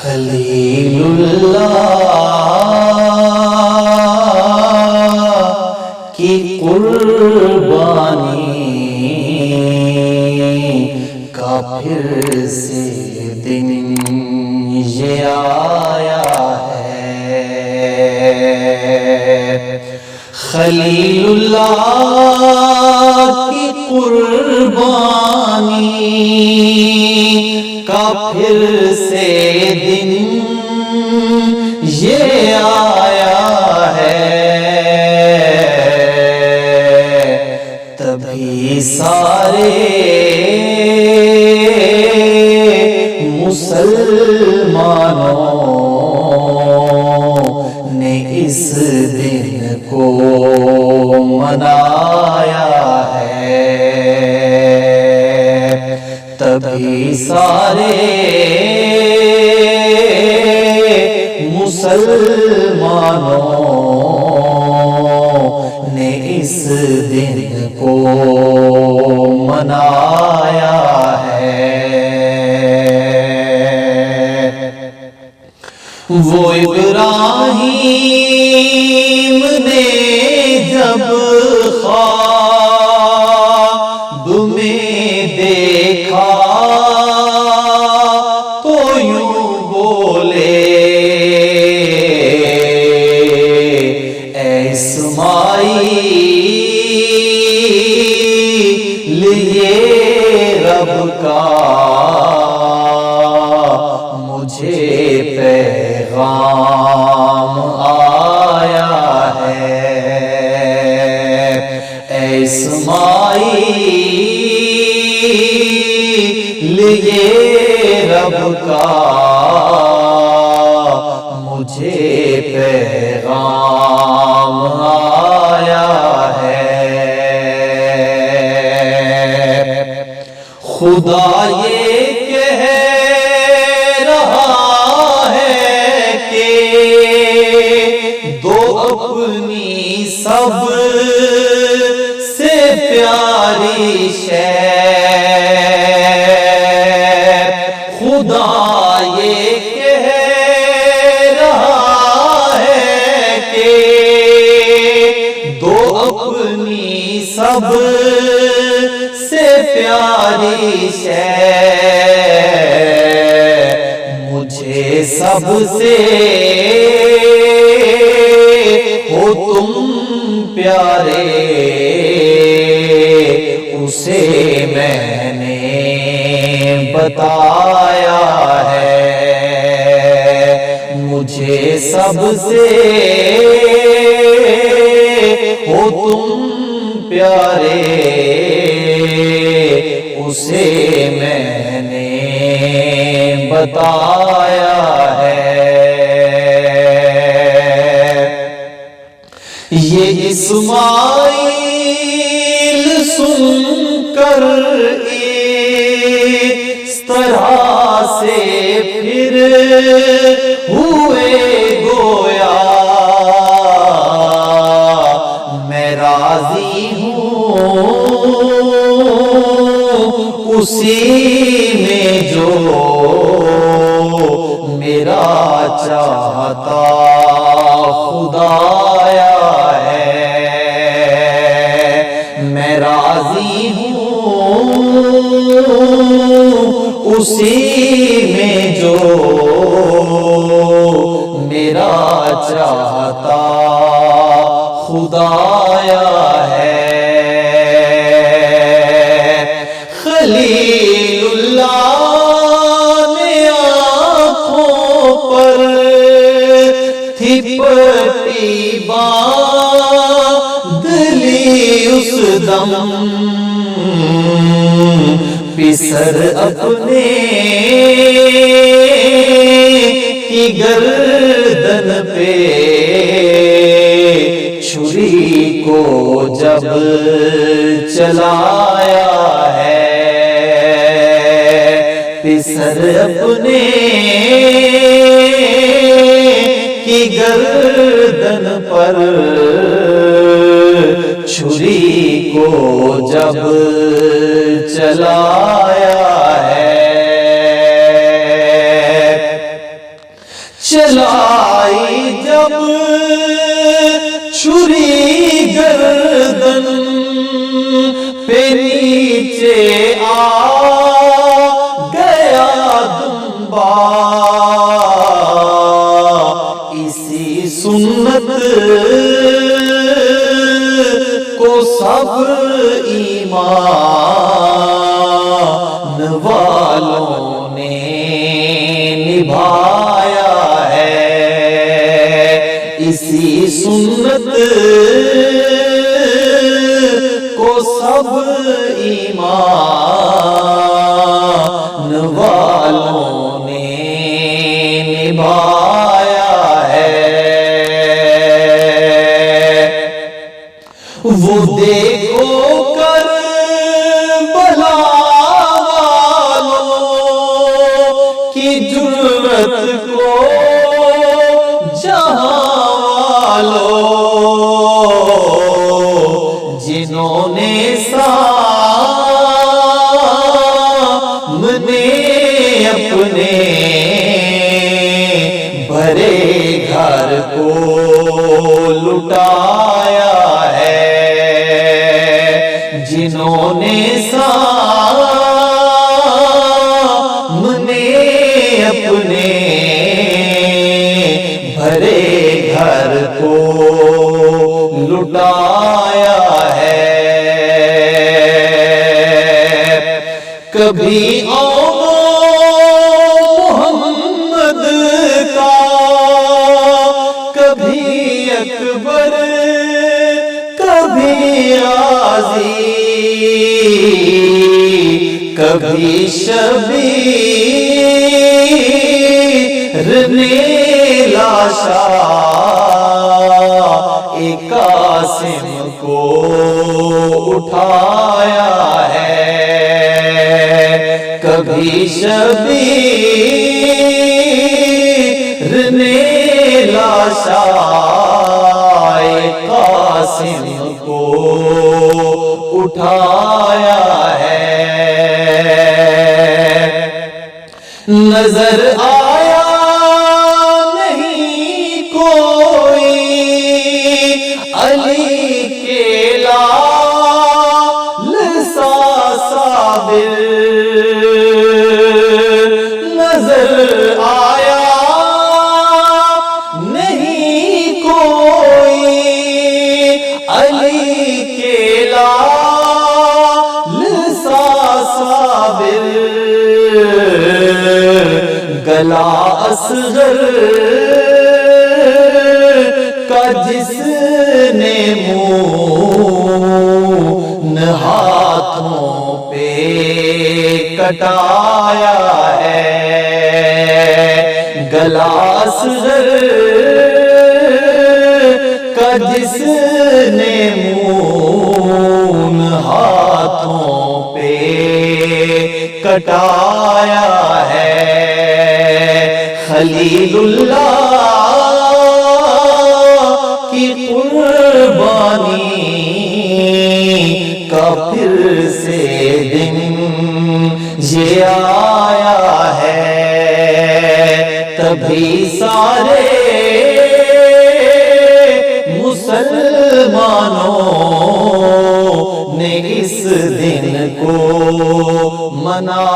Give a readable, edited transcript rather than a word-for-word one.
خلیل اللہ کی قربانی کا پھر سے دن یہ آیا ہے۔ خلیل اللہ کی قربانی کا پھر سے دن یہ آیا ہے، تبھی سارے مسلمانوں نے اس دن کو منایا ہے، تبھی سارے مسلمانوں نے اس دن کو منایا ہے۔ وہ ابراہیم نے جب خواب میں دیکھا تو یوں بولے، اے اسماعیل یہ رب کا مجھے پیغام آیا ہے، اے اسماعیل یہ رب کا مجھے پیغام آیا ہے۔ خدا یہ کہہ رہا ہے کہ دو اپنی سب سے پیاری شے، خدا یہ کہہ رہا ہے کہ دو اپنی سب سے پیاری شے، مجھے سب سے ہو تم پیارے، اسے میں نے بتایا ہے، مجھے سب سے ہو تم پیارے، اسے میں نے بتایا ہے۔ یہ اسماعیل سن کر اس طرح سے پھر ہوئے گویا، میں راضی ہوں اسی میں جو میرا چاہتا خدایا ہے، میں راضی ہوں اسی میں جو میرا چاہتا خدایا ہے۔ خلیل اللہ نے آنکھوں پر تھی پٹی باندھ لی اس دم، پسر اپنے کی گردن پہ چھری کو جب چلایا ہے، پسر اپنے کی گردن پر چھری کو جب چلایا ہے، چلائی جب چھری گردن پہ نیچے آ گیا دمبا، اسی سنت کو سب ایمان والوں نے نبھایا ہے، اسی سنت کو سب ایمان والوں نے نبھایا ہے۔ وہ دیکھو کربلا والوں کی جرأت کو، جہاں والوں جنہوں نے سامنے اپنے بھرے گھر کو لٹایا ہے، جنہوں نے سامنے اپنے بھرے گھر کو لٹایا ہے۔ کبھی محمد کا، کبھی اکبر، کبھی غازی، کبھی شبیر نے لاشا قاسم کو اٹھایا ہے، کبھی شبیر نے لاشا قاسم کو اٹھایا ہے۔ نظر آیا نہیں کوئی علی کے لال سا صابر، نظر آیا نہیں کوئی علی کے لال سا صابر، گلا اصغر کا جس نے منہ ہاتھوں پہ کٹایا ہے، گلا اصغر کا جس نے منہ ہاتھوں پہ کٹایا ہے، خلیل اللہ کی قربانی کا پھر سے دن یہ آیا ہے، تبھی سارے مسلمانوں نے اس دن کو منایا